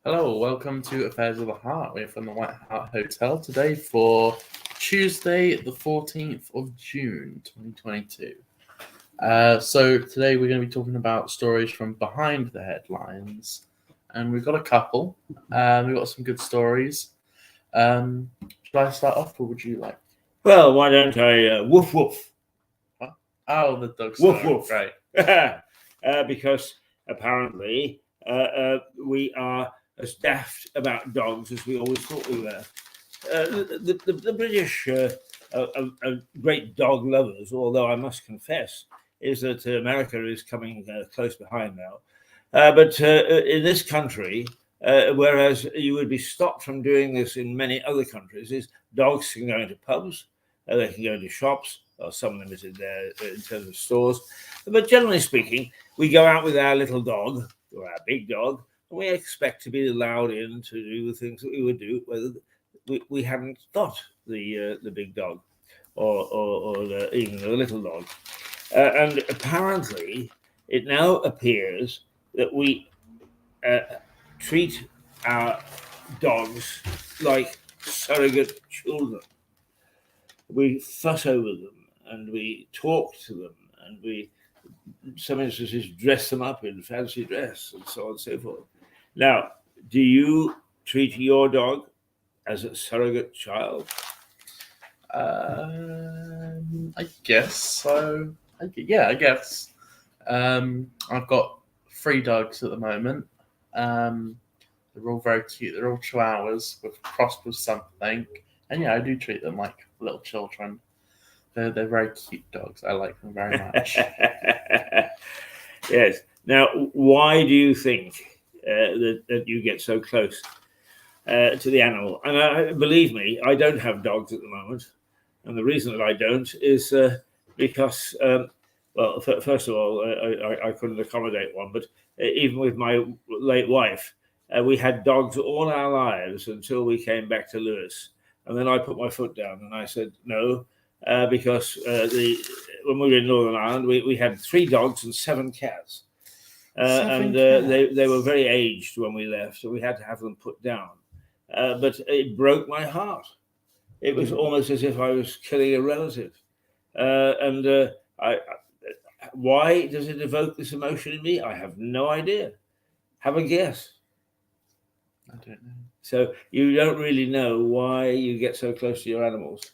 Hello, welcome to Affairs of the Heart. We're from the White Hart Hotel today for Tuesday, the 14th of June, 2022. So today we're going to be talking about stories from behind the headlines, and we've got a couple. We've got some good stories. Should I start off, or would you like? Well, why don't I woof woof? What? Oh, the dog Woof story. woof. Right. Because apparently we are as daft about dogs as we always thought we were. The British are great dog lovers, although I must confess is that America is coming close behind now. But in this country, whereas you would be stopped from doing this in many other countries, is dogs can go into pubs, they can go into shops, or some limited there in terms of stores. But generally speaking, we go out with our little dog or our big dog, and we expect to be allowed in to do the things that we would do whether we hadn't got the big dog or even the little dog. And apparently, it now appears that we treat our dogs like surrogate children. We fuss over them and we talk to them and we, in some instances, dress them up in fancy dress and so on and so forth. Now, do you treat your dog as a surrogate child? I guess so. I guess. I've got 3 dogs at the moment. They're all very cute. They're all chihuahuas with crossed with something. And yeah, I do treat them like little children. They're very cute dogs. I like them very much. Yes. Now, why do you think that you get so close to the animal? And believe me, I don't have dogs at the moment. And the reason that I don't is because, well, first of all, I couldn't accommodate one. But even with my late wife, we had dogs all our lives until we came back to Lewis. And then I put my foot down and I said, no, because when we were in Northern Ireland, we had 3 dogs and 7 cats. And they were very aged when we left, so we had to have them put down. But it broke my heart. It was almost as if I was killing a relative. Why does it evoke this emotion in me? I have no idea. Have a guess. I don't know. So you don't really know why you get so close to your animals?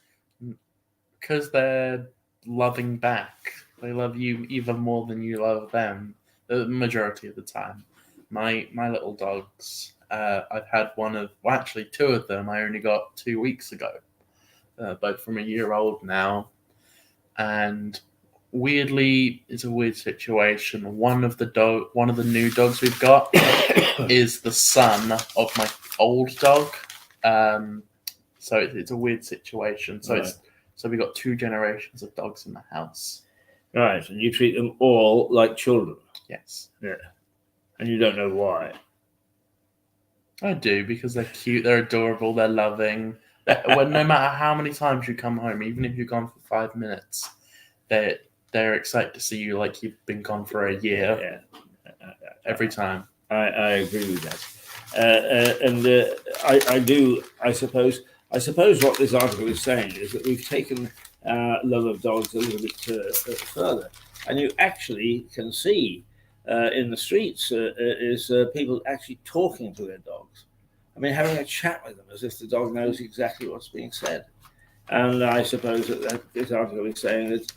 Because they're loving back. They love you even more than you love them. The majority of the time. My little dogs. I've had 2 of them. I only got 2 weeks ago. Both from a year old now, and weirdly, it's a weird situation. One of the new dogs we've got is the son of my old dog. So it's a weird situation. So Right. So we got 2 generations of dogs in the house. Right, and you treat them all like children. Yes. Yeah. And you don't know why. I do, because they're cute, they're adorable, they're loving. When no matter how many times you come home, even if you're gone for 5 minutes, they're excited to see you like you've been gone for a year. Yeah. Every time. I agree with that. I do. I suppose what this article is saying is that we've taken love of dogs a little bit further, and you actually can see in the streets people actually talking to their dogs. I mean, having a chat with them as if the dog knows exactly what's being said. And I suppose that this article is saying that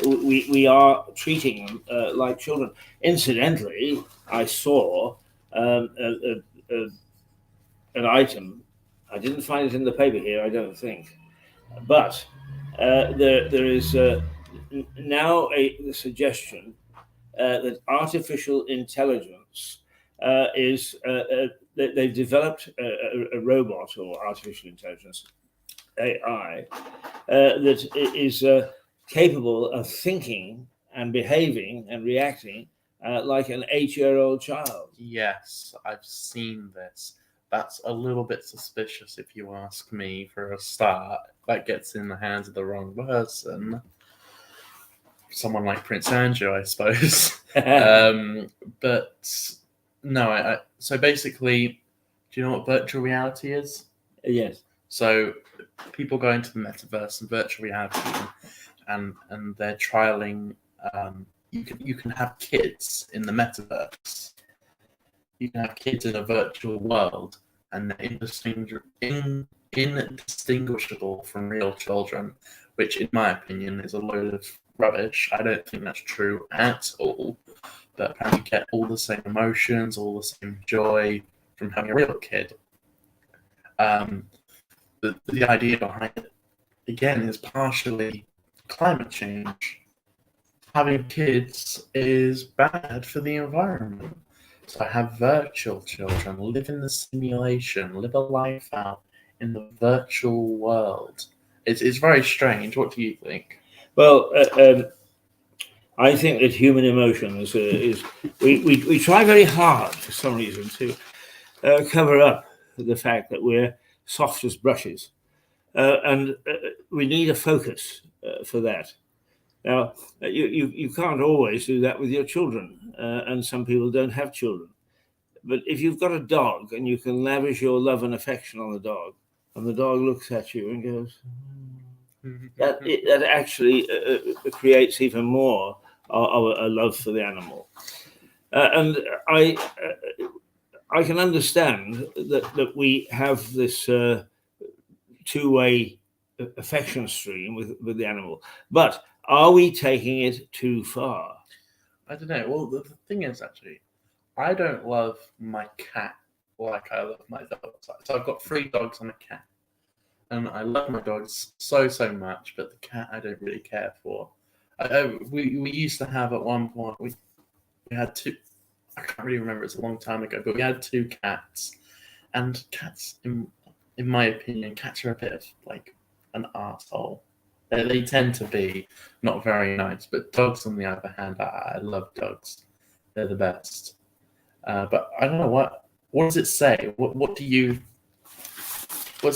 we are treating them like children. Incidentally, I saw an item. I didn't find it in the paper here, I don't think. But there is now a suggestion that artificial intelligence is they've developed a robot or artificial intelligence, AI, that is capable of thinking and behaving and reacting like an 8-year-old child. Yes, I've seen this. That's a little bit suspicious, if you ask me, for a start. That gets in the hands of the wrong person. Someone like Prince Andrew, I suppose. But no, so basically, Do you know what virtual reality is? Yes. So people go into the metaverse and virtual reality, and they're trialing. You can have kids in the metaverse. You can have kids in a virtual world, and they're indistinguishable from real children, which, in my opinion, is a load of rubbish. I don't think that's true at all. But apparently, you get all the same emotions, all the same joy from having a real kid. Um, the idea behind it, again, is partially climate change. Having kids is bad for the environment. So have virtual children, live in the simulation, live a life out in the virtual world. It's very strange. What do you think? Well, I think that human emotions is we try very hard for some reason to cover up the fact that we're soft as brushes, and we need a focus for that. Now, you can't always do that with your children, and some people don't have children. But if you've got a dog and you can lavish your love and affection on the dog, and the dog looks at you and goes, that actually creates even more of a love for the animal. And I can understand that we have this two-way affection stream with the animal, but are we taking it too far? I don't know. Well, the thing is, actually, I don't love my cat like I love my dogs. So I've got 3 dogs and a cat. And I love my dogs so much, but the cat I don't really care for. We used to have at one point we had 2. I can't really remember. It's a long time ago, but we had 2 cats, and cats, in my opinion, cats are a bit of like an arsehole. They tend to be not very nice, but dogs, on the other hand, I love dogs. They're the best. But I don't know what does it say. What's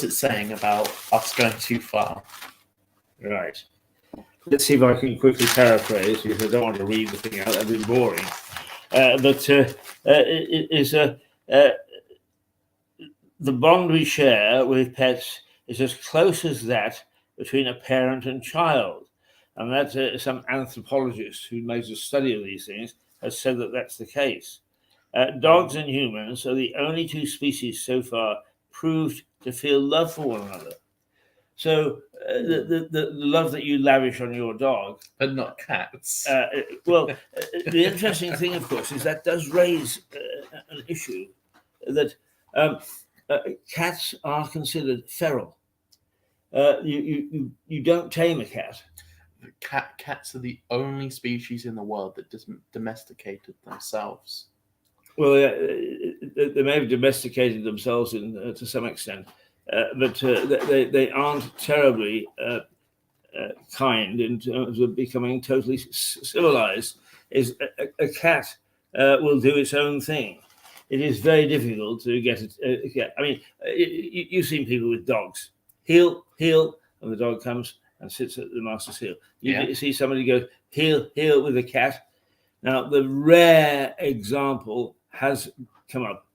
it saying about us going too far? Right. Let's see if I can quickly paraphrase, because I don't want to read the thing out. That'd be boring. It is the bond we share with pets is as close as that between a parent and child. And that some anthropologist who makes a study of these things has said that that's the case. Dogs and humans are the only 2 species so far proved to feel love for one another. So the love that you lavish on your dog, But not cats. the interesting thing, of course, is that does raise an issue that cats are considered feral. You don't tame a cat. Cats are the only species in the world that domesticated themselves. Well, they may have domesticated themselves to some extent, but they aren't terribly kind in terms of becoming totally civilized. Is a cat will do its own thing. It is very difficult to get a cat. I mean, you've seen people with dogs. Heel, and the dog comes and sits at the master's heel. You see somebody go heel with a cat. Now, the rare example has come up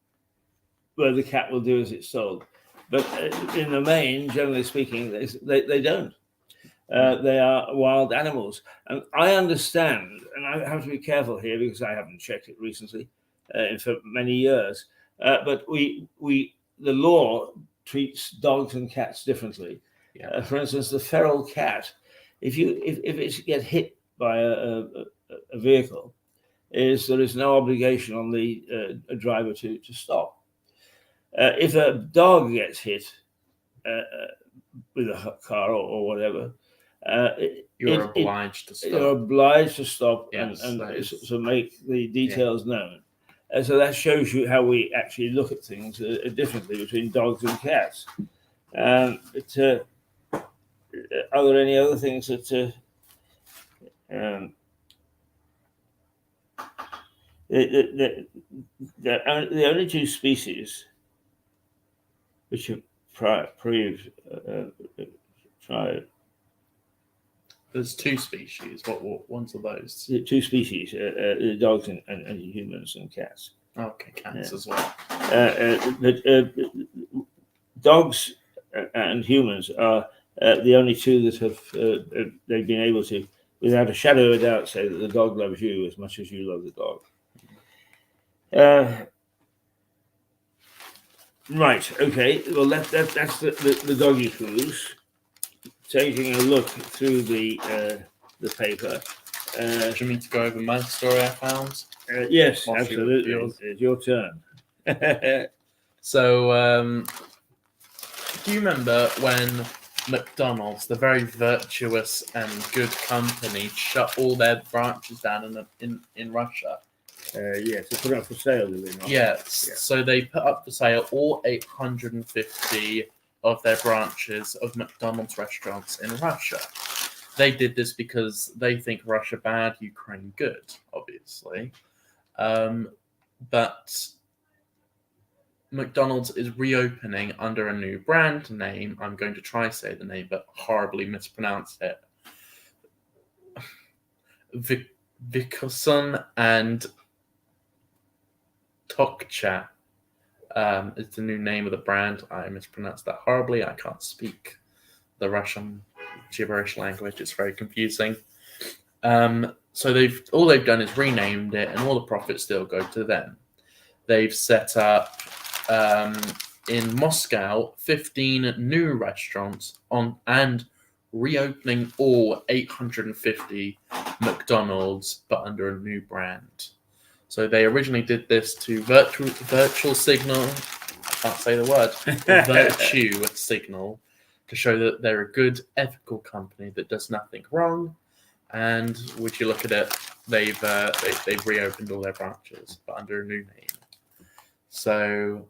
where the cat will do as it's told. But in the main, generally speaking, they don't. They are wild animals. And I understand, and I have to be careful here because I haven't checked it recently for many years, but the law treats dogs and cats differently. Yeah. For instance, the feral cat, if it gets hit by a vehicle, there is no obligation on the driver to stop. If a dog gets hit with a car or whatever, you're obliged to stop. You're obliged to stop Yes, and to make the details known. So that shows you how we actually look at things differently between dogs and cats. But are there any other things that the only 2 species which have proved tried. There's 2 species. What ones are those? 2 species, dogs and humans and cats. Okay, cats as well. Dogs and humans are the only two that have they've been able to, without a shadow of a doubt, say that the dog loves you as much as you love the dog. Right. Okay. Well, that's the doggy cruise. Taking a look through the paper. Do you mean to go over my story I found? Yes, Whilst you look absolutely. yours? It's your turn. So, do you remember when McDonald's, the very virtuous and good company, shut all their branches down in Russia? Yes, they put it up for sale, did they not? Yes. Yeah. So they put up for sale all 850 of their branches of McDonald's restaurants in Russia. They did this because they think Russia bad, Ukraine good, obviously. But McDonald's is reopening under a new brand name. I'm going to try say the name, but horribly mispronounce it. Vikusun and Tokcha is the new name of the brand. I mispronounced that horribly. I can't speak the Russian gibberish language. It's very confusing. So all they've done is renamed it, and all the profits still go to them. They've set up in Moscow 15 new restaurants and reopening all 850 McDonald's, but under a new brand. So they originally did this to virtual signal. I can't say the word. Virtue signal, to show that they're a good, ethical company that does nothing wrong. And would you look at it, they've reopened all their branches, but under a new name. So,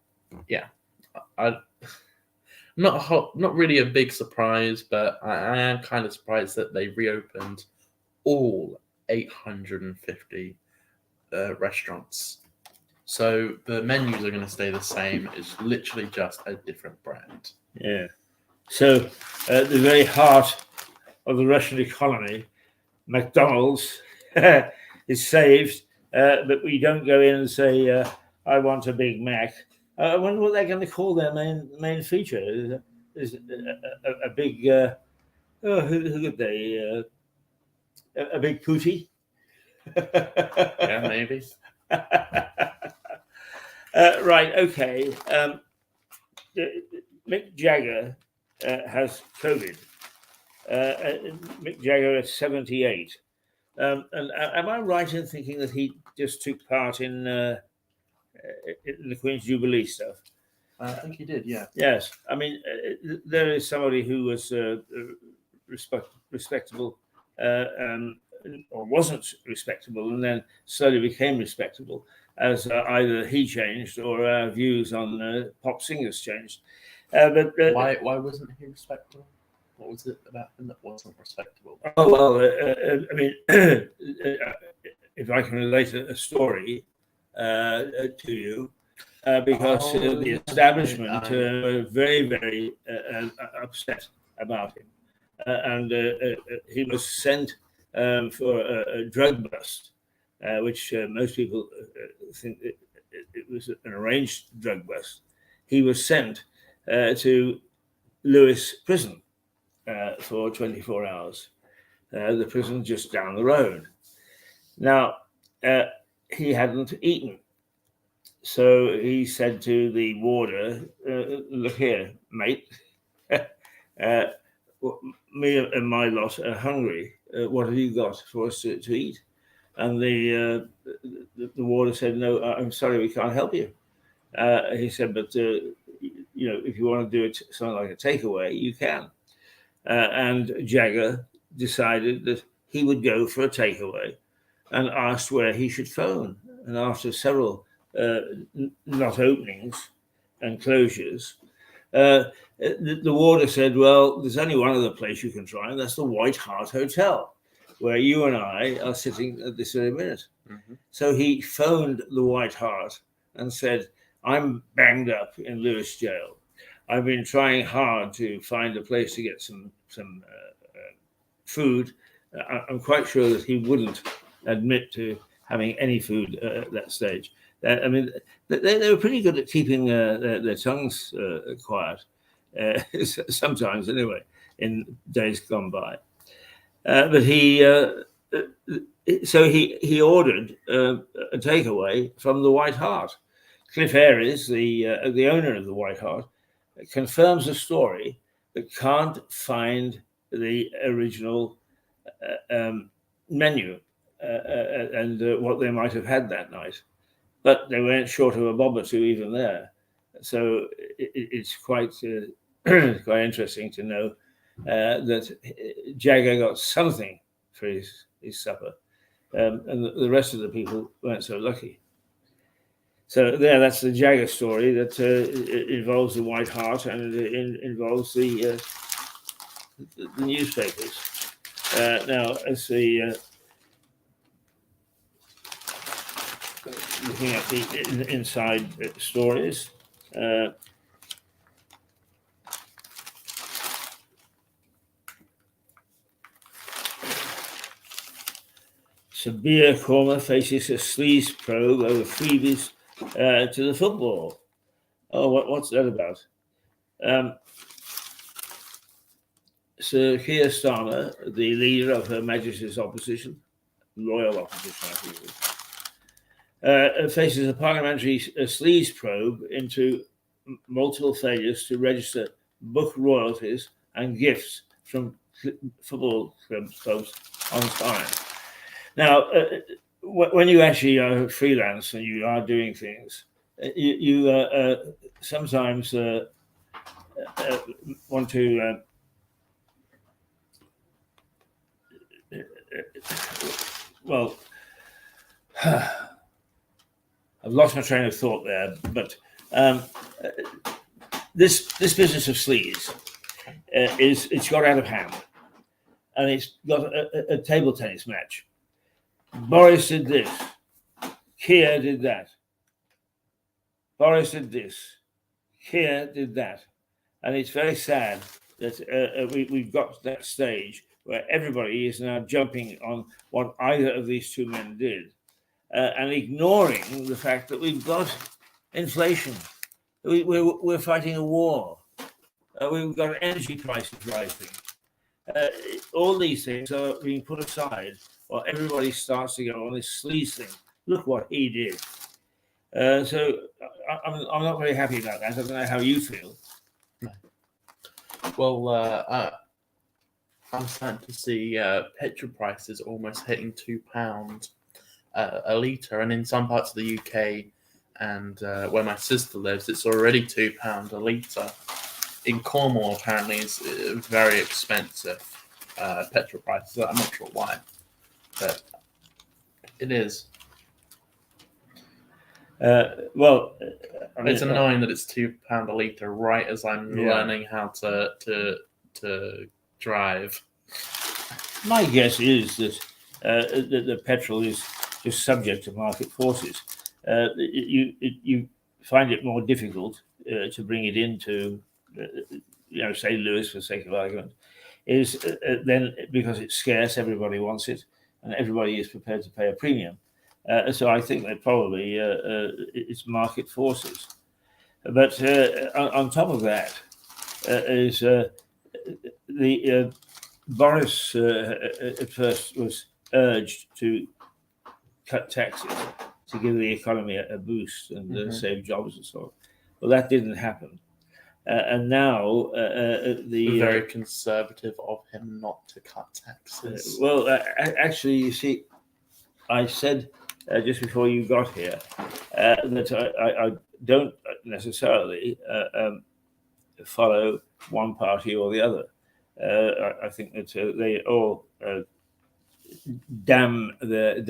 yeah, not really a big surprise, but I am kind of surprised that they reopened all 850 restaurants. So the menus are going to stay the same. It's literally just a different brand. Yeah. So at the very heart of the Russian economy, McDonald's is saved, but we don't go in and say, I want a Big Mac. I wonder what they're going to call their main feature. Is a big, who could they? A big pootie? Yeah, maybe. Right, okay. Mick Jagger has COVID. Mick Jagger is 78. And am I right in thinking that he just took part in the Queen's Jubilee stuff? I think he did, yeah. Yes. I mean, there is somebody who was respectable or wasn't respectable and then slowly became respectable as either he changed or our views on pop singers changed. But why wasn't he respectable? What was it about him that wasn't respectable? Oh, well, I mean, if I can relate a story to you, because the establishment were very, very upset about him. And he was sent for a drug bust, which most people think it was an arranged drug bust. He was sent to Lewis Prison for 24 hours. The prison just down the road. Now, he hadn't eaten. So he said to the warder, look here, mate, me and my lot are hungry. What have you got for us to eat? And the warder said, no, I'm sorry, we can't help you. He said, but, if you want to do it something like a takeaway, you can. And Jagger decided that he would go for a takeaway and asked where he should phone. And after several not openings and closures, the warder said, well, there's only one other place you can try, and that's the White Hart Hotel, where you and I are sitting at this very minute. Mm-hmm. So he phoned the White Hart and said, I'm banged up in Lewis jail. I've been trying hard to find a place to get some food. I'm quite sure that he wouldn't admit to having any food at that stage. I mean, they were pretty good at keeping their tongues quiet, sometimes anyway, in days gone by. But so he ordered a takeaway from the White Hart. Cliff Ayres, the owner of the White Hart, confirms a story but can't find the original menu and what they might have had that night. But they weren't short of a bob or two even there. So it's quite quite interesting to know that Jagger got something for his supper, and the rest of the people weren't so lucky. So that's the Jagger story that involves the White Hart and it involves the newspapers. Now, as looking at the inside stories. Sabir Korma faces a sleaze probe over freebies to the football. Oh, what's that about? Sir Keir Starmer, the leader of Her Majesty's opposition, royal opposition, I think it is, faces a parliamentary sleaze probe into multiple failures to register book royalties and gifts from football clubs on time. Now, when you actually are freelance and you are doing things, you sometimes want to well, I've lost my train of thought there, but this business of sleaze it's got out of hand, and it's got a table tennis match. Boris did this, Keir did that. Boris did this, Keir did that, and it's very sad that we've got to that stage where everybody is now jumping on what either of these two men did, and ignoring the fact that we've got inflation. We're fighting a war. We've got energy prices rising. All these things are being put aside while everybody starts to go on this sleaze thing. Look what he did. So I'm not very happy about that. I don't know how you feel. Well, I'm starting to see petrol prices almost hitting £2 a litre, and in some parts of the UK and where my sister lives, it's already £2 a litre. In Cornwall, apparently, it's very expensive petrol prices. I'm not sure why, but it is. Well, I mean, it's annoying that it's £2 a litre right as I'm learning how to drive. My guess is that the petrol is just subject to market forces. You find it more difficult to bring it into, say Lewis, for the sake of argument, is then because it's scarce, everybody wants it, and everybody is prepared to pay a premium. So I think that probably it's market forces. But on top of that is the Boris at first was urged to cut taxes to give the economy a boost and save jobs and so on. Well, that didn't happen. And now very conservative of him not to cut taxes. Actually, you see, I said just before you got here that I don't necessarily follow one party or the other. I think that they all damn their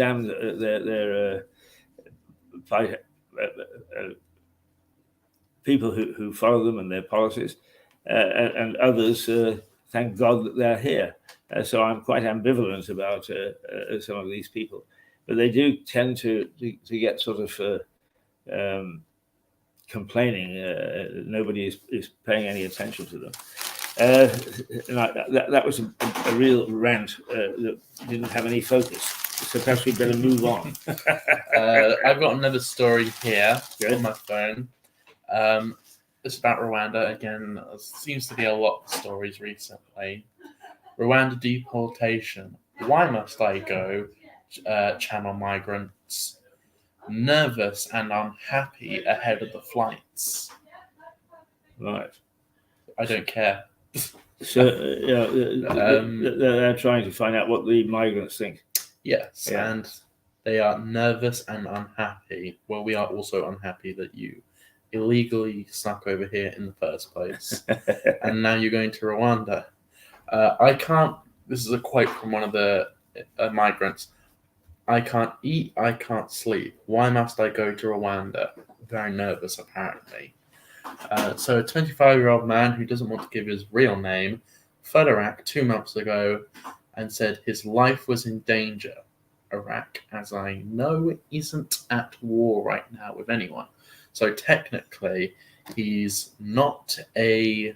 people who follow them and their policies, and others thank God that they're here. So I'm quite ambivalent about some of these people, but they do tend to get sort of complaining. Nobody is paying any attention to them. That was a real rant that didn't have any focus. So perhaps we better move on. I've got another story here Good. on my phone. It's about Rwanda again. There seems to be a lot of stories recently. Rwanda deportation. Why must I go? Channel migrants nervous and unhappy ahead of the flights. Right. I don't care. So they're trying to find out what the migrants think. Yes, Yeah. and they are nervous and unhappy. Well, we are also unhappy that you illegally snuck over here in the first place, and now you're going to Rwanda. I can't. This is a quote from one of the migrants. I can't eat. I can't sleep. Why must I go to Rwanda? Very nervous, apparently. So a 25-year-old man who doesn't want to give his real name fled Iraq 2 months ago and said his life was in danger. Iraq, as I know, isn't at war right now with anyone. So technically, he's not a...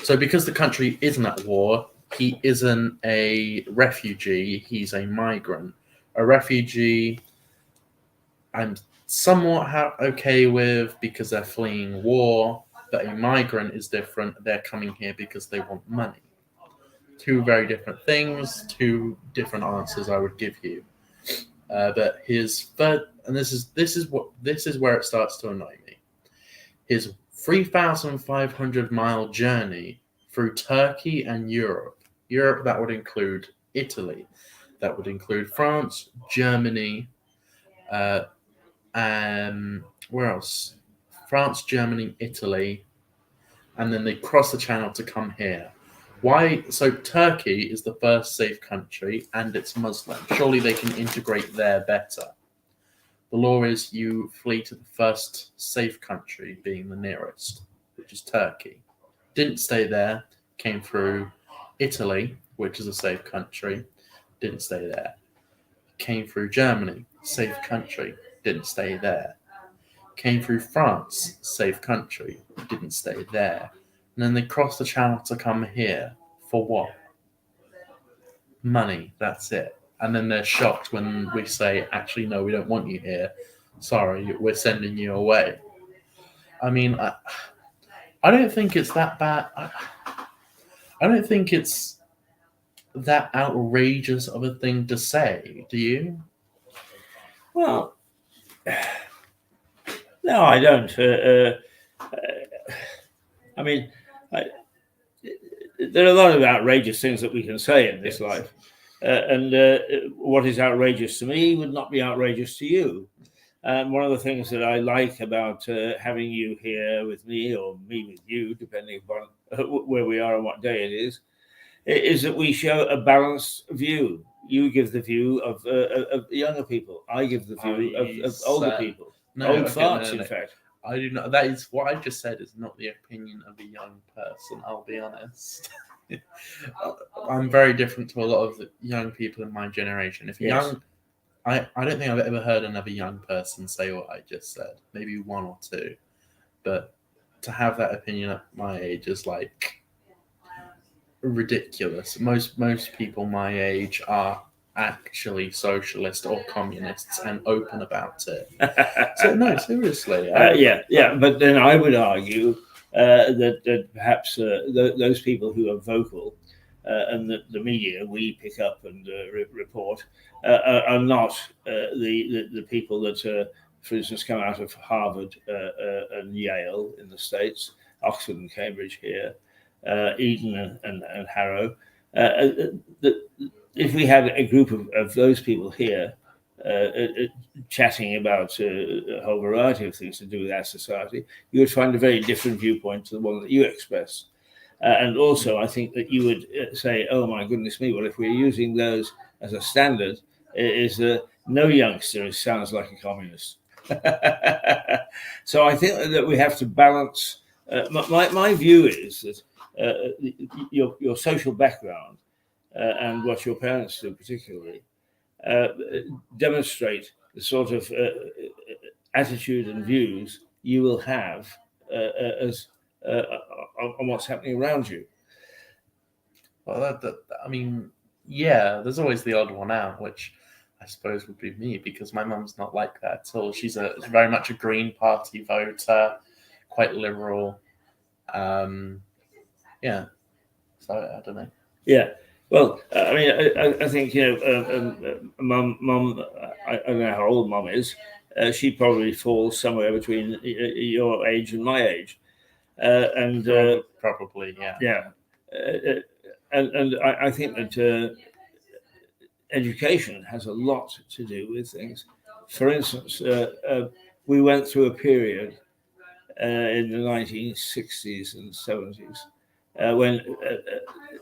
So because the country isn't at war, he isn't a refugee, he's a migrant. A refugee, I'm somewhat okay with because they're fleeing war, but a migrant is different. They're coming here because they want money. Two very different things, two different answers I would give you. But his third, and this is where it starts to annoy me. His 3,500-mile journey through Turkey and Europe. Europe, that would include Italy, that would include France, Germany, where else? France, Germany, Italy, and then they cross the channel to come here. Why? So Turkey is the first safe country, and it's Muslim. Surely they can integrate there better. The law is you flee to the first safe country, being the nearest, which is Turkey. Didn't stay there, came through Italy, which is a safe country, didn't stay there. Came through Germany, safe country, didn't stay there. Came through France, safe country, didn't stay there. And then they crossed the channel to come here. For what? Money, that's it. And then they're shocked when we say, actually, no, we don't want you here. Sorry, we're sending you away. I mean, I don't think it's that bad. I don't think it's that outrageous of a thing to say. Do you? Well, no, I don't. I mean, there are a lot of outrageous things that we can say in this life. And what is outrageous to me would not be outrageous to you. One of the things that I like about having you here with me, or me with you, depending upon where we are and what day it is that we show a balanced view. You give the view of younger people. I give the view of older people. Old farts, in fact. I do not. That is what I just said. Is not the opinion of a young person. I'll be honest. I'm very different to a lot of the young people in my generation. If young, I don't think I've ever heard another young person say what I just said. Maybe one or two, but to have that opinion at my age is like ridiculous. Most people my age are actually socialist or communists and open about it. So no, seriously. But then I would argue that perhaps those people who are vocal and the media we pick up and report are not the people that, for instance, come out of Harvard and Yale in the States, Oxford and Cambridge here, Eton and Harrow. If we had a group of those people here chatting about a whole variety of things to do with our society, you would find a very different viewpoint to the one that you express. And also, I think that you would say, oh, my goodness me, well, if we're using those as a standard, is no youngster sounds like a communist. So I think that we have to balance. My view is that your social background and what your parents do particularly demonstrate the sort of attitude and views you will have as on what's happening around you. Well, I mean, yeah, there's always the odd one out, which I suppose would be me, because my mum's not like that at all. She's very much a Green Party voter, quite liberal. Yeah, so I don't know. Yeah. Well, I mean, I think, mum. I don't know how old mum is. She probably falls somewhere between your age and my age, and probably, yeah. Yeah, and I think that education has a lot to do with things. For instance, we went through a period in the 1960s and 70s when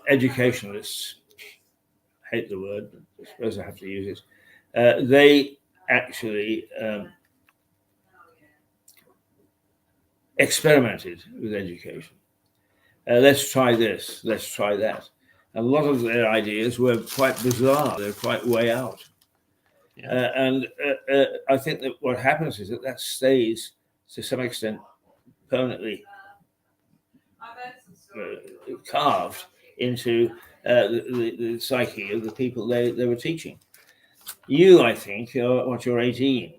educationalists, hate the word, but I suppose I have to use it, they actually experimented with education. Let's try this, let's try that. A lot of their ideas were quite bizarre, they're quite way out. Yeah. And I think that what happens is that stays, to some extent, permanently carved into the psyche of the people they were teaching. You, I think, you're 18.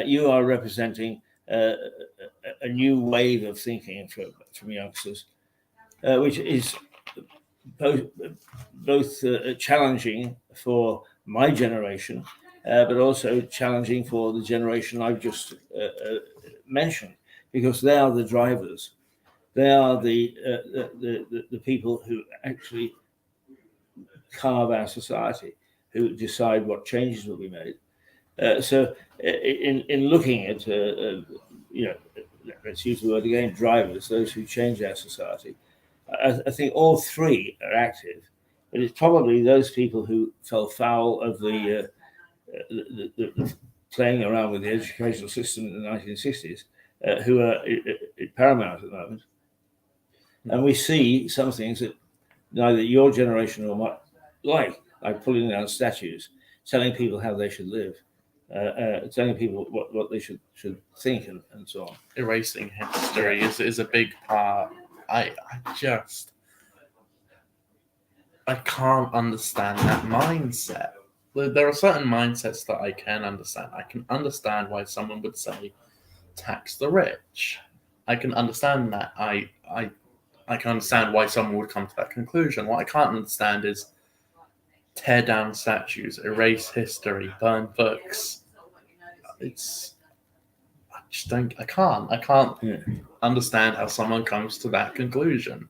You are representing a new wave of thinking from youngsters, which is both challenging for my generation, but also challenging for the generation I've just mentioned, because they are the drivers. They are the people who actually carve our society, who decide what changes will be made. So, in looking at, let's use the word again, drivers, those who change our society, I think all three are active, but it's probably those people who fell foul of the playing around with the educational system in the 1960s who are paramount at the moment. And we see some things that neither your generation or mine like pulling down statues, telling people how they should live, telling people what they should think, and so on. Erasing history is a big part. I can't understand that mindset. There are certain mindsets that I can understand. I can understand why someone would say tax the rich. I can understand that. I can understand why someone would come to that conclusion. What I can't understand is tear down statues, erase history, burn books. I can't understand how someone comes to that conclusion.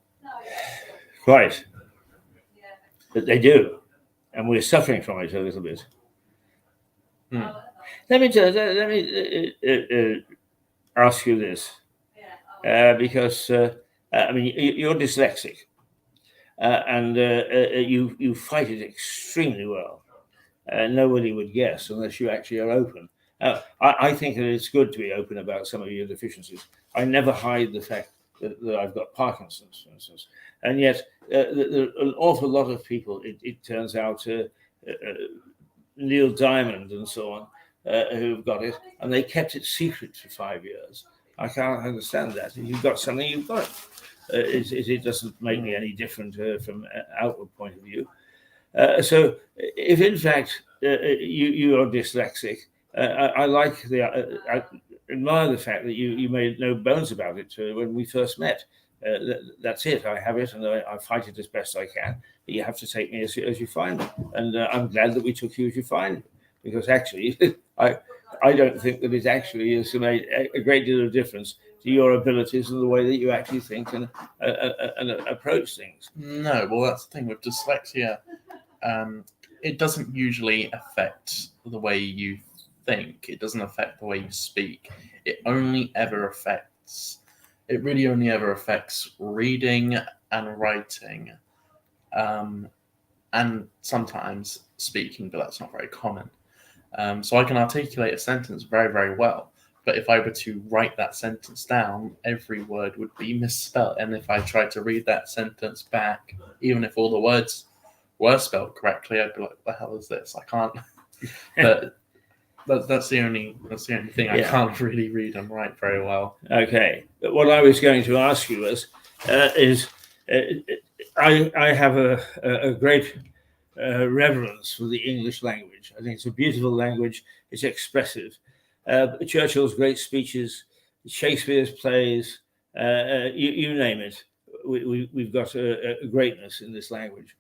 Right. But they do. And we're suffering from it a little bit. Let me ask you this, because I mean, you're dyslexic, and you fight it extremely well. Nobody would guess unless you actually are open. I think that it's good to be open about some of your deficiencies. I never hide the fact that I've got Parkinson's, for instance, and yet an awful lot of people, it turns out, Neil Diamond and so on, who've got it, and they kept it secret for 5 years. I can't understand that. If you've got something, you've got it. It doesn't make me any different from an outward point of view. So, if in fact you are dyslexic, I admire the fact that you made no bones about it when we first met. That's it. I have it, and I fight it as best I can. But you have to take me as you find me, and I'm glad that we took you as you find me, because actually, I don't think that it actually has made a great deal of difference to your abilities and the way that you actually think and approach things. No, well, that's the thing with dyslexia. It doesn't usually affect the way you think. It doesn't affect the way you speak. It really only ever affects reading and writing, and sometimes speaking, but that's not very common. So I can articulate a sentence very, very well. But if I were to write that sentence down, every word would be misspelled. And if I tried to read that sentence back, even if all the words were spelled correctly, I'd be like, "What the hell is this? I can't." But that's the only thing. I can't really read and write very well. Okay. But what I was going to ask you is I have a great reverence for the English language. I think it's a beautiful language. It's expressive. Churchill's great speeches, Shakespeare's plays, you name it. We've got a greatness in this language.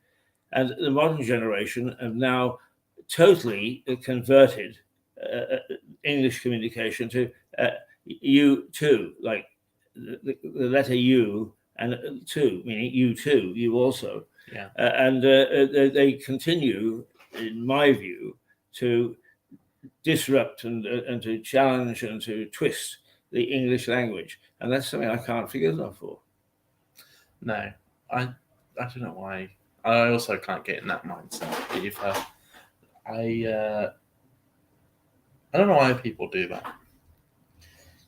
And the modern generation have now totally converted English communication to you too, like the letter U and two, meaning you too, you also. Yeah. And they continue, in my view, to disrupt and to challenge and to twist the English language. And that's something I can't forgive them for. No, I don't know why. I also can't get in that mindset either. I don't know why people do that.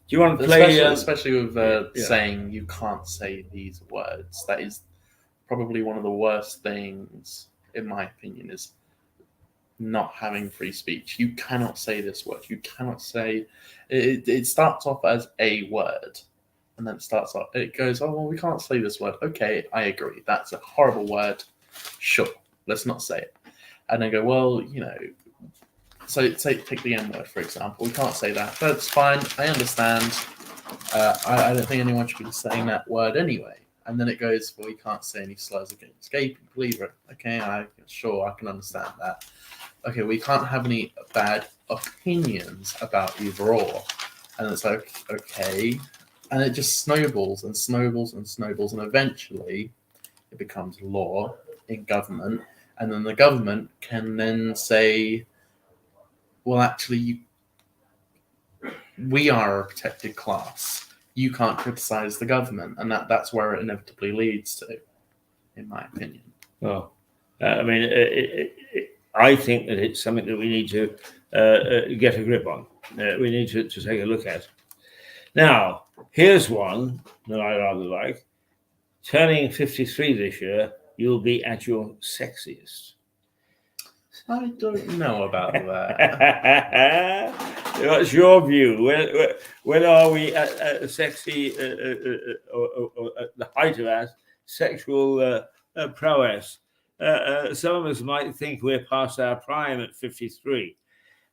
Do you want to play? Especially with saying you can't say these words. That is probably one of the worst things, in my opinion, is not having free speech. You cannot say this word. You cannot say it. It starts off as a word, and then it goes, oh well, we can't say this word. Okay, I agree. That's a horrible word. Sure, let's not say it. And they go, well, so take the N word, for example. We can't say that. That's fine. I understand. I don't think anyone should be saying that word anyway. And then it goes, well, you can't say any slurs against gay people either. Okay, I can understand that. Okay, we can't have any bad opinions about either or. And it's like, okay. And it just snowballs and snowballs and snowballs. And eventually it becomes law in government. And then the government can then say, well, actually, we are a protected class. You can't criticize the government. And that's where it inevitably leads to, in my opinion. Well, I think that it's something that we need to get a grip on. We need to take a look at. Now, here's one that I rather like. Turning 53 this year, you'll be at your sexiest. I don't know about that. What's your view? When are we at sexy, or at the height of our sexual prowess? Some of us might think we're past our prime at 53,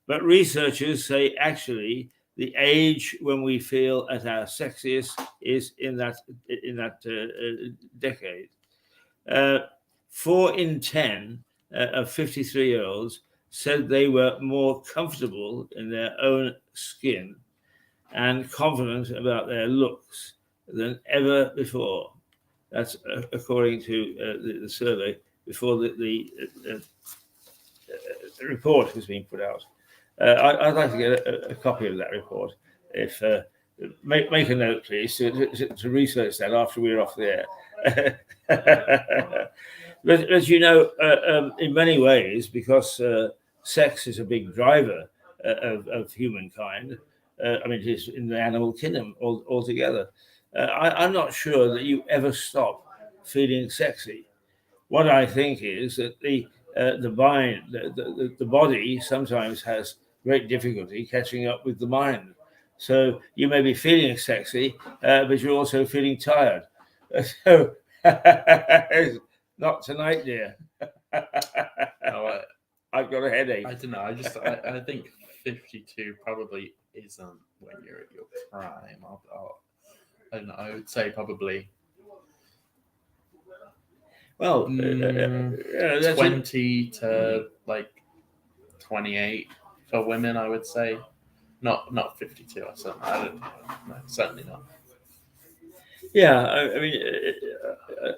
but researchers say actually the age when we feel at our sexiest is in that decade. 4 in 10 of 53-year-olds said they were more comfortable in their own skin and confident about their looks than ever before. That's according to the survey before the report has been put out. I'd like to get a copy of that report. If make a note, please, to research that after we're off the air. But as you know, in many ways, because sex is a big driver of humankind, it is in the animal kingdom altogether. I'm not sure that you ever stop feeling sexy. What I think is that the body sometimes has great difficulty catching up with the mind. So you may be feeling sexy, but you're also feeling tired. So not tonight, dear. No, I've got a headache. I don't know. I think 52 probably isn't when you're at your prime. I don't know. I would say probably. Well, 20 to like 28 for women, I would say. Not 52. I don't know. No, certainly not. Yeah,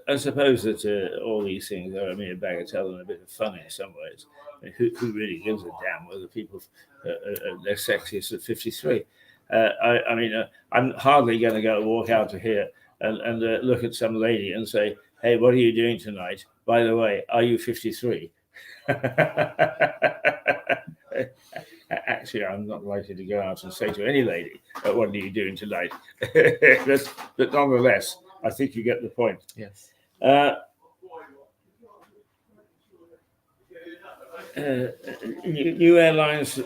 I suppose that all these things are a bagatelle and a bit of fun in some ways. Who really gives a damn whether people they're sexiest at 53? I'm hardly going to go walk out of here and look at some lady and say, "Hey, what are you doing tonight? By the way, are you 53?" Actually, I'm not likely to go out and say to any lady, "What are you doing tonight?" but nonetheless, I think you get the point. Yes. New airlines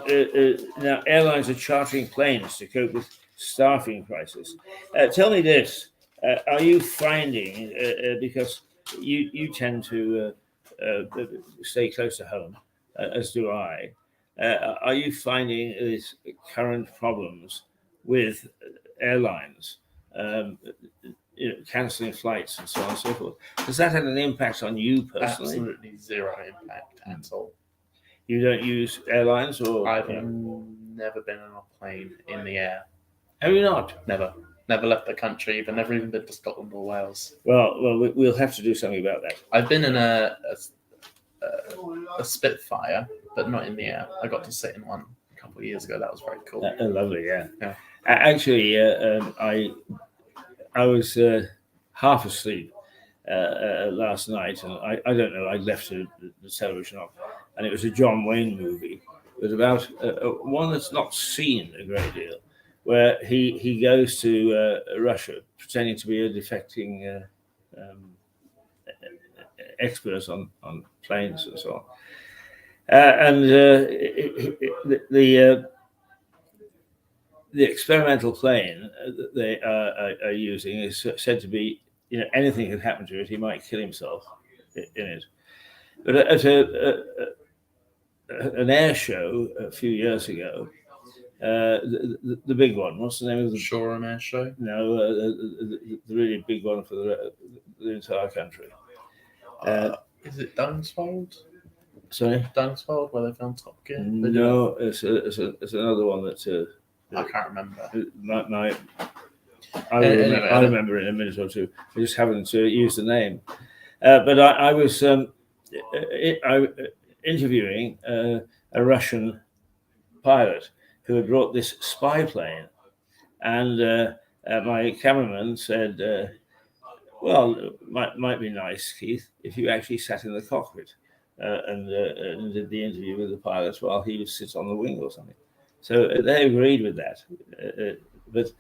now airlines are chartering planes to cope with staffing crisis. Tell me this: are you finding because you tend to stay close to home, as do I. Are you finding these current problems with airlines, cancelling flights and so on and so forth? Has that had an impact on you personally? Absolutely zero impact at all. You don't use airlines, or I've never been on a plane in the air. have you not? Never left the country. But never even been to Scotland or Wales. Well, we'll have to do something about that. I've been in a Spitfire, but not in the air. I got to sit in one a couple of years ago. That was very cool. Lovely, yeah. Yeah. Actually, I was half asleep last night, and I don't know. I left the television off, and it was a John Wayne movie. It was about one that's not seen a great deal, where he goes to Russia pretending to be a defecting expert on planes and so on. And the experimental plane that they are using is said to be, anything could happen to it. He might kill himself in it. But at an air show a few years ago, the big one, what's the name of the Shoreham Air Show? No, the really big one for the entire country. Is it Dunsfold? Sorry, Dunsfold, where they filmed Top Gear? no, it's another one that I can't remember. I remember in a minute or two. I just haven't used the name. But I was interviewing a Russian pilot who had brought this spy plane, and my cameraman said, "Well, it might be nice, Keith, if you actually sat in the cockpit and did the interview with the pilot while he would sit on the wing or something." So they agreed with that. But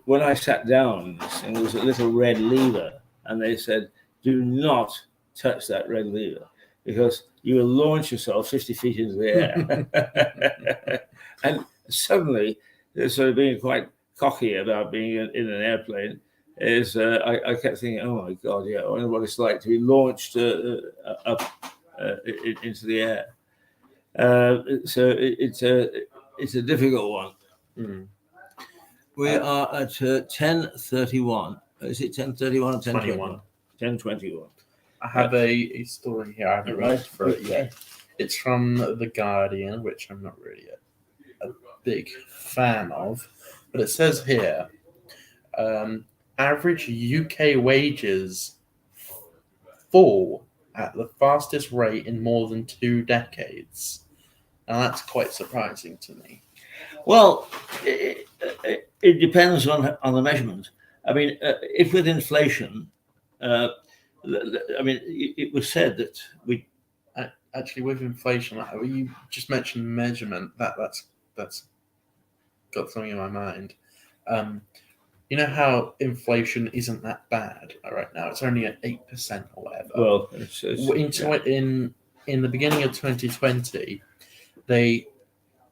when I sat down, there was a little red lever, and they said, "Do not touch that red lever, because you will launch yourself 50 feet into the air." And suddenly, sort of being quite cocky about being in an airplane, is I kept thinking, oh my God, yeah, I wonder what it's like to be launched up into the air. So it's a difficult one. Mm. We are at 10:31. Is it 10:31 or 10:21? 10:21. I have a story here. I haven't read for it yet. Okay. It's from The Guardian, which I'm not really a big fan of. But it says here, average UK wages fall at the fastest rate in more than 2 decades. And that's quite surprising to me. Well, it depends on the measurement. I mean, if with inflation, I mean, it was said that we actually with inflation, you just mentioned measurement. That's got something in my mind. You know how inflation isn't that bad right now? It's only at 8% or whatever. Well, in the beginning of 2020, they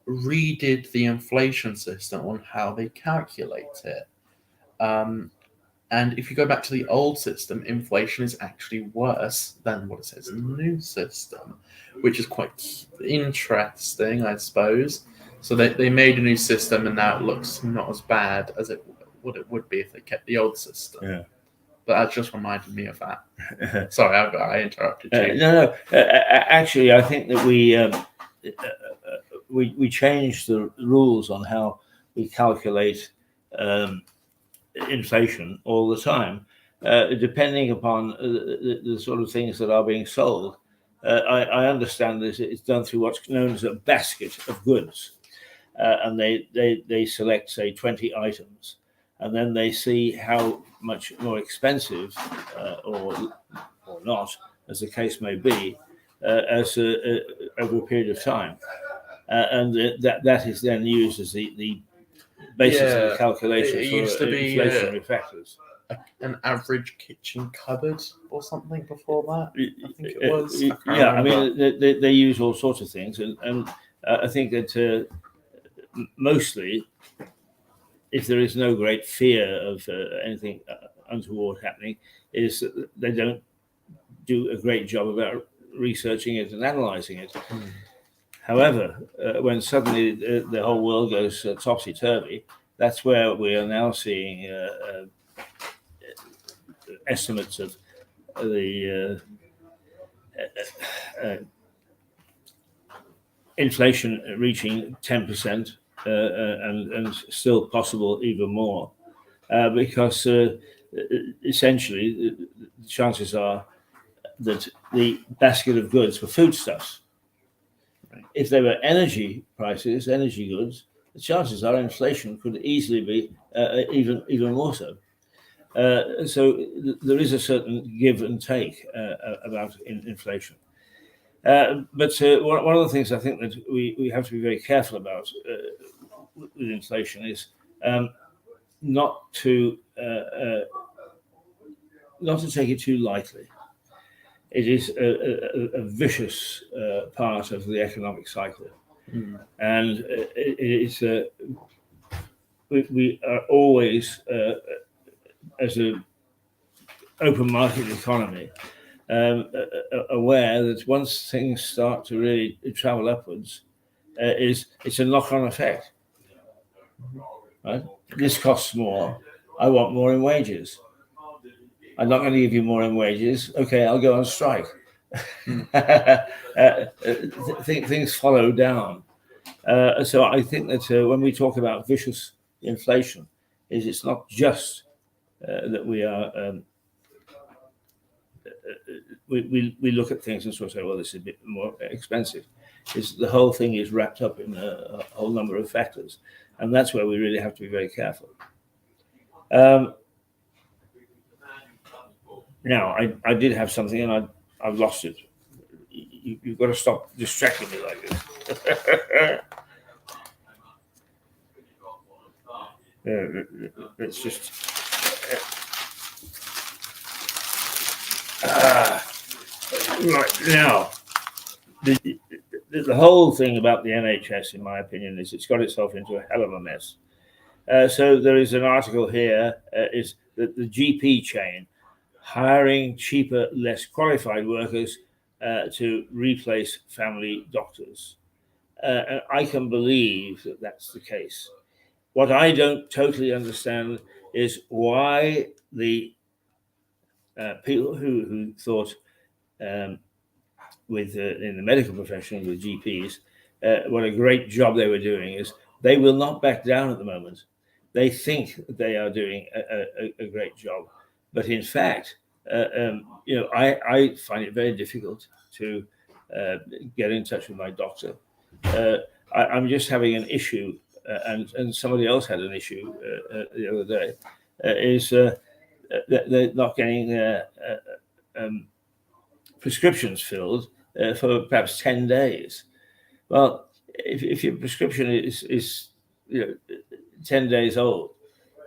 redid the inflation system on how they calculate it. And if you go back to the old system, inflation is actually worse than what it says in the new system, which is quite interesting, I suppose. So they made a new system, and now it looks not as bad as what it would be if they kept the old system. Yeah. But that just reminded me of that. Sorry, I interrupted you. No. Actually, I think that we changed the rules on how we calculate inflation all the time, depending upon the sort of things that are being sold. I understand that it's done through what's known as a basket of goods, and they select, say, 20 items, and then they see how much more expensive or not, as the case may be, over a period of time, and that is then used as the basis of the calculation it for used to be, inflationary factors. An average kitchen cupboard or something before that. I think it was. I mean, they use all sorts of things, and I think that mostly, if there is no great fear of anything untoward happening, is that they don't do a great job about researching it and analysing it. However, when suddenly the whole world goes topsy-turvy, that's where we are now seeing estimates of the inflation reaching 10%, and still possible even more, because essentially the chances are that the basket of goods for foodstuffs, if they were energy prices, energy goods, the chances are inflation could easily be even more so. So there is a certain give and take about inflation. But one of the things I think that we have to be very careful about with inflation is not to take it too lightly. It is a vicious part of the economic cycle, and we are always, as an open market economy, aware that once things start to really travel upwards, it's a knock-on effect. Right? This costs more. I want more in wages. I'm not going to give you more in wages. Okay, I'll go on strike. Things follow down. So I think that when we talk about vicious inflation, it's not just that we are we look at things and sort of say, well, this is a bit more expensive. The whole thing is wrapped up in a whole number of factors, and that's where we really have to be very careful. Now, I did have something, and I've lost it. You've got to stop distracting me like this. It's just. Right now, the whole thing about the NHS, in my opinion, is it's got itself into a hell of a mess. So there is an article here, is that the GP chain hiring cheaper, less qualified workers to replace family doctors. And I can believe that that's the case. What I don't totally understand is why the people who thought in the medical profession with GPs, what a great job they were doing is they will not back down at the moment. They think they are doing a great job, but in fact, I find it very difficult to get in touch with my doctor. I'm just having an issue, and somebody else had an issue the other day. Is they're not getting prescriptions filled for perhaps 10 days. Well, if your prescription is 10 days old,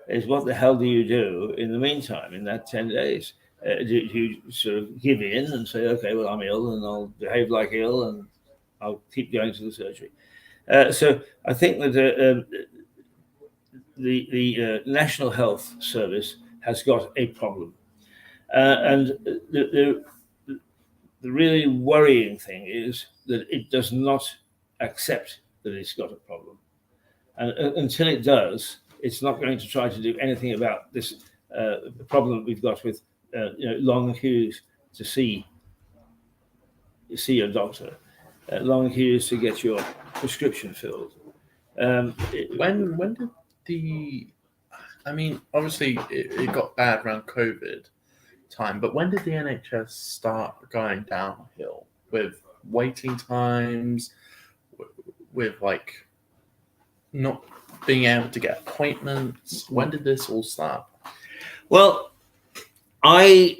is what the hell do you do in the meantime, in that 10 days? Do you sort of give in and say, okay, well, I'm ill and I'll behave like ill and I'll keep going to the surgery? So I think that the National Health Service has got a problem. And the really worrying thing is that it does not accept that it's got a problem. And until it does, it's not going to try to do anything about this problem that we've got with long queues to see your doctor, long queues to get your prescription filled. When did obviously it got bad around COVID time, but when did the NHS start going downhill with waiting times, with like not being able to get appointments? When did this all start? Well, I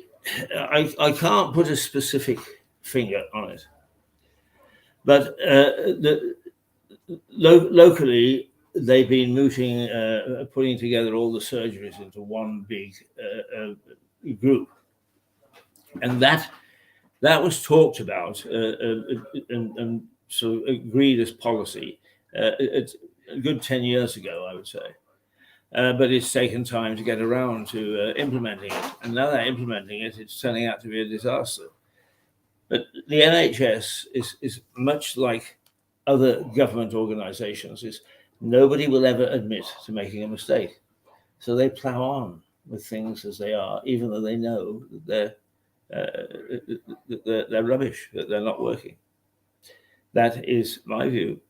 can't put a specific finger on it, but locally they've been putting together all the surgeries into one big group, and that was talked about and sort of agreed as policy. It's a good 10 years ago, I would say. But it's taken time to get around to implementing it. And now they're implementing it, it's turning out to be a disaster. But the NHS is much like other government organisations. Is nobody will ever admit to making a mistake, so they plough on with things as they are, even though they know that they're rubbish, that they're not working. That is my view.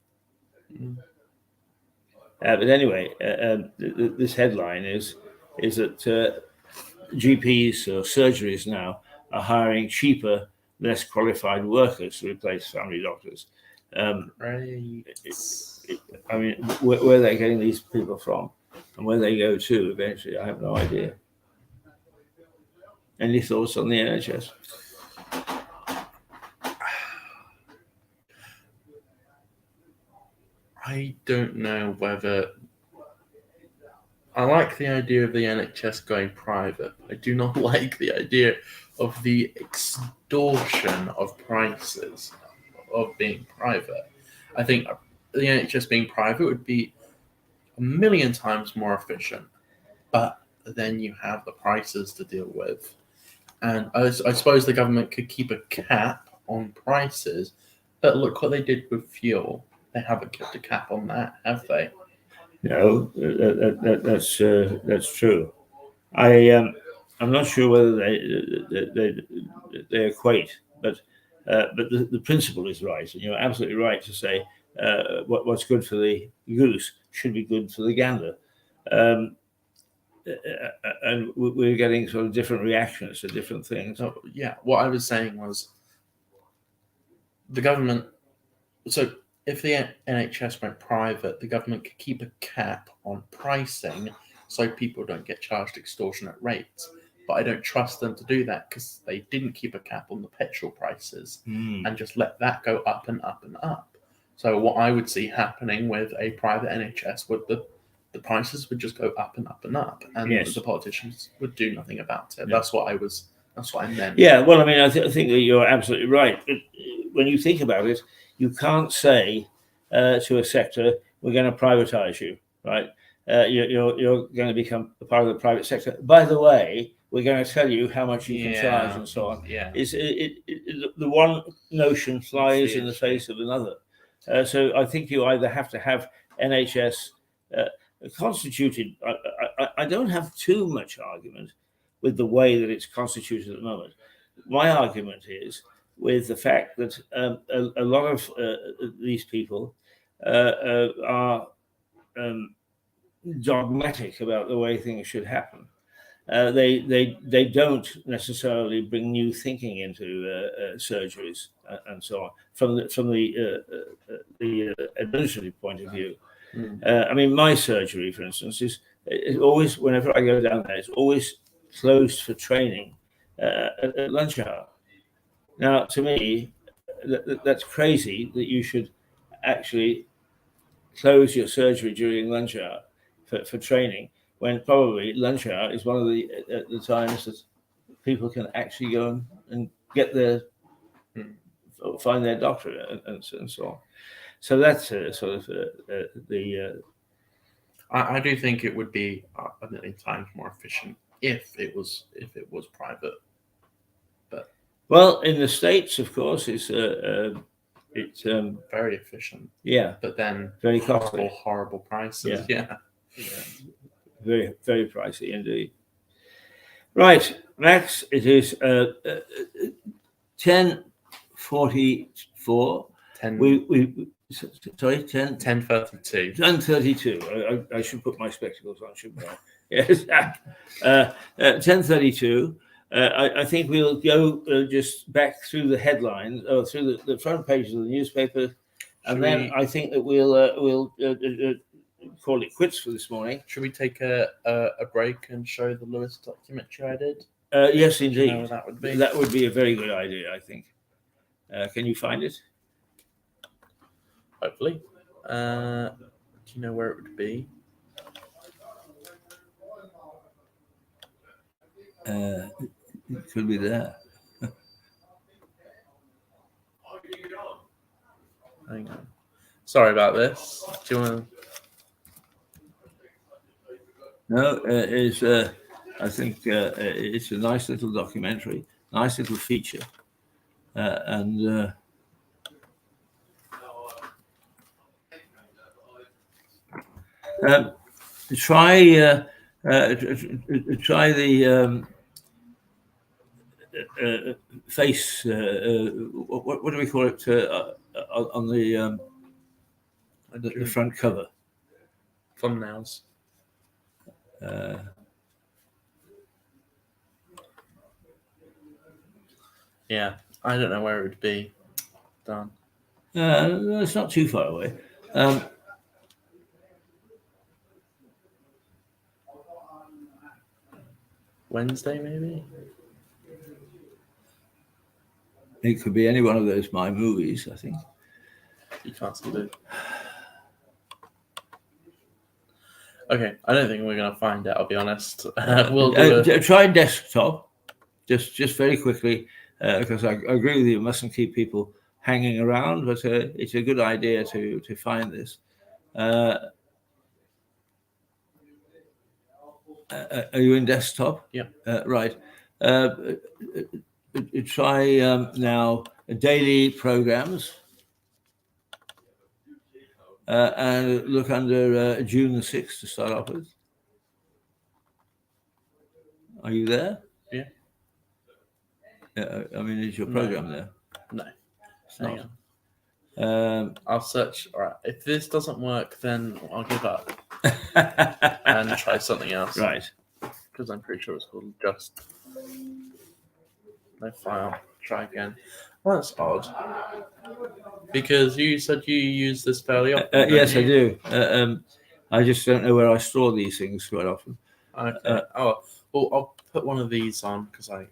But anyway, this headline is that GPs or surgeries now are hiring cheaper, less qualified workers to replace family doctors. Right. I mean, where are they getting these people from, and where they go to eventually, I have no idea. Any thoughts on the NHS? I don't know whether I like the idea of the NHS going private. I do not like the idea of the extortion of prices of being private. I think the NHS being private would be a million times more efficient, but then you have the prices to deal with. And I suppose the government could keep a cap on prices, but look what they did with fuel. They haven't kept a cap on that, have they? No, that's true. I'm not sure whether they equate, but the principle is right, and you're absolutely right to say what's good for the goose should be good for the gander. And we're getting sort of different reactions to different things. So, yeah, what I was saying was the government. So, if the NHS went private, the government could keep a cap on pricing so people don't get charged extortionate rates. But I don't trust them to do that because they didn't keep a cap on the petrol prices and just let that go up and up and up. So, what I would see happening with a private NHS would the prices would just go up and up and up, and Yes. the politicians would do nothing about it. Yeah. That's what I meant. Yeah, well, I mean, I think that you're absolutely right. But when you think about it, you can't say to a sector, "We're going to privatize you," right? You're going to become a part of the private sector. By the way, we're going to tell you how much you can charge and so on. Yeah. The one notion flies in the face of another. So I think you either have to have NHS constituted. I don't have too much argument with the way that it's constituted at the moment. My argument is with the fact that a lot of these people are dogmatic about the way things should happen. They don't necessarily bring new thinking into surgeries and so on from the administrative point of view. I mean, my surgery, for instance, is always, whenever I go down there, it's always closed for training at lunch hour. Now, to me, that's crazy that you should actually close your surgery during lunch hour for training, when probably lunch hour is one of the times that people can actually go and get their find their doctor and so on. So that's sort of the. I do think it would be a million times more efficient if it was private. But well, in the States, of course, it's very efficient. Yeah, but then very costly, horrible prices. Yeah. Very, very pricey indeed. Right, Max, it is 10:44. Sorry, 10:32. 10:32. I should put my spectacles on, shouldn't I? Yes. 10:32. I think we'll go just back through the headlines, or through the front pages of the newspaper, and then I think that we'll call it quits for this morning. Should we take a break and show the Lewis documentary I did? Yes, indeed. Do you know what that would be? That would be a very good idea, I think. Can you find it? Hopefully. Do you know where it would be? It could be there. Hang on. Sorry about this. Do you want to? No, I think it's a nice little documentary, nice little feature. and try the face. What do we call it on the front cover? Thumbnails. Yeah, I don't know where it would be. Done. It's not too far away. Wednesday, maybe? It could be any one of those my movies, I think. You can't see that. Okay, I don't think we're going to find it, I'll be honest. We'll do try desktop, just very quickly, because I agree with you, you mustn't keep people hanging around, but it's a good idea to find this. Are you in desktop? Yeah. Right. Try now daily programs and look under June the 6th to start off with. Are you there? Yeah. I mean, is your program there? No. It's not. I'll search. All right. If this doesn't work, then I'll give up and try something else. Right. Because I'm pretty sure it's called just no file. Try again. Well, that's odd. Because you said you use this fairly often. Yes, I do. I just don't know where I store these things quite often. Okay. Well, I'll put one of these on because I'll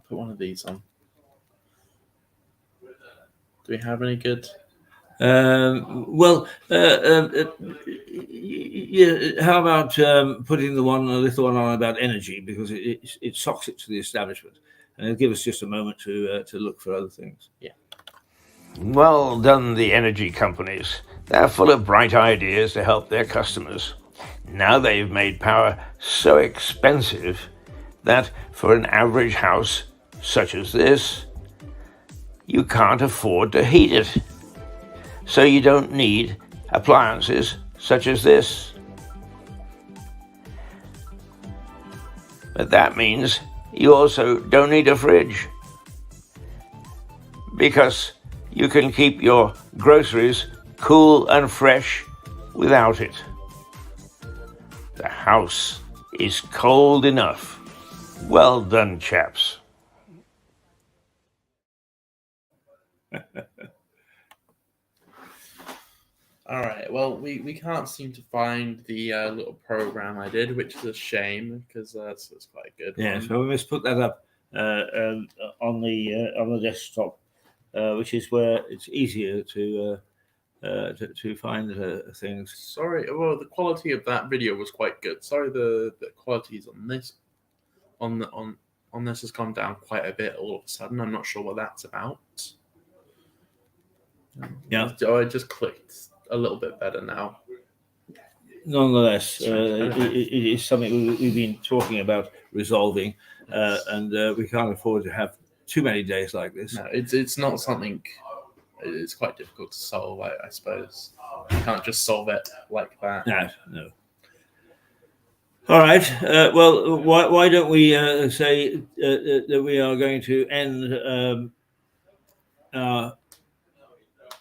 put one of these on. Do we have any good? Well, yeah. How about putting a little one on about energy, because it socks it to the establishment, and it'll give us just a moment to look for other things. Yeah. Well done, the energy companies. They're full of bright ideas to help their customers. Now they've made power so expensive that for an average house such as this, you can't afford to heat it. So you don't need appliances such as this. But that means you also don't need a fridge, because you can keep your groceries cool and fresh without it. The house is cold enough. Well done, chaps. All right. Well, we can't seem to find the little program I did, which is a shame because that's quite a good one. Yeah, so we must put that up on the desktop, which is where it's easier to find things. Sorry. Well, the quality of that video was quite good. Sorry, the qualities on this on this has gone down quite a bit all of a sudden. I'm not sure what that's about. Yeah. I just clicked a little bit better now. Nonetheless, it is something we've been talking about resolving, and we can't afford to have too many days like this. No, it's not something. It's quite difficult to solve, I suppose. You can't just solve it like that. No. All right. Well, why don't we say that we are going to end our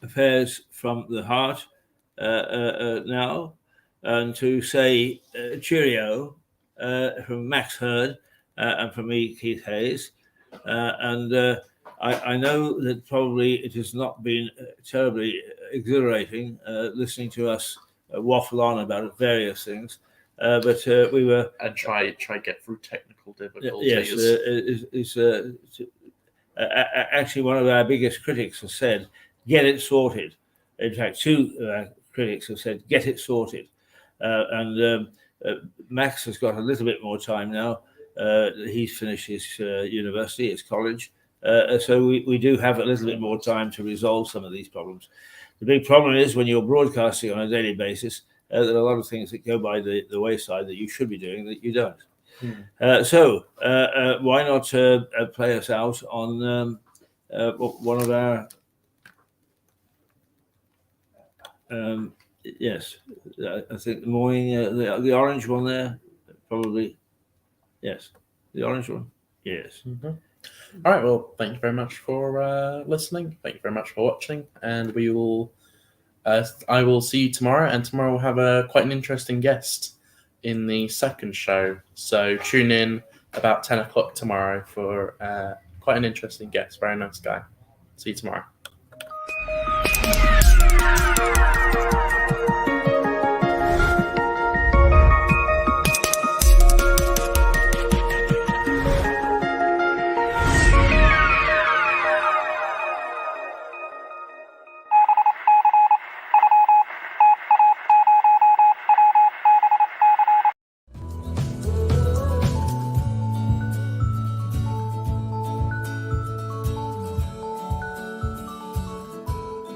affairs from the heart now, and to say cheerio from Max Hurd and from me, Keith Hayes. And I know that probably it has not been terribly exhilarating listening to us waffle on about various things, but we were... And try get through technical difficulties. Yes, actually one of our biggest critics has said, get it sorted. In fact, two critics have said, get it sorted. And Max has got a little bit more time now. He's finished his university, his college. So we do have a little bit more time to resolve some of these problems. The big problem is when you're broadcasting on a daily basis, there are a lot of things that go by the wayside that you should be doing that you don't. So why not play us out on one of our yes, I think the morning the orange one there probably yes, the orange one yes. Mm-hmm. All right. Well, thank you very much for listening. Thank you very much for watching, and we will. I will see you tomorrow, and tomorrow we'll have quite an interesting guest in the second show. So tune in about 10 o'clock tomorrow for quite an interesting guest. Very nice guy. See you tomorrow.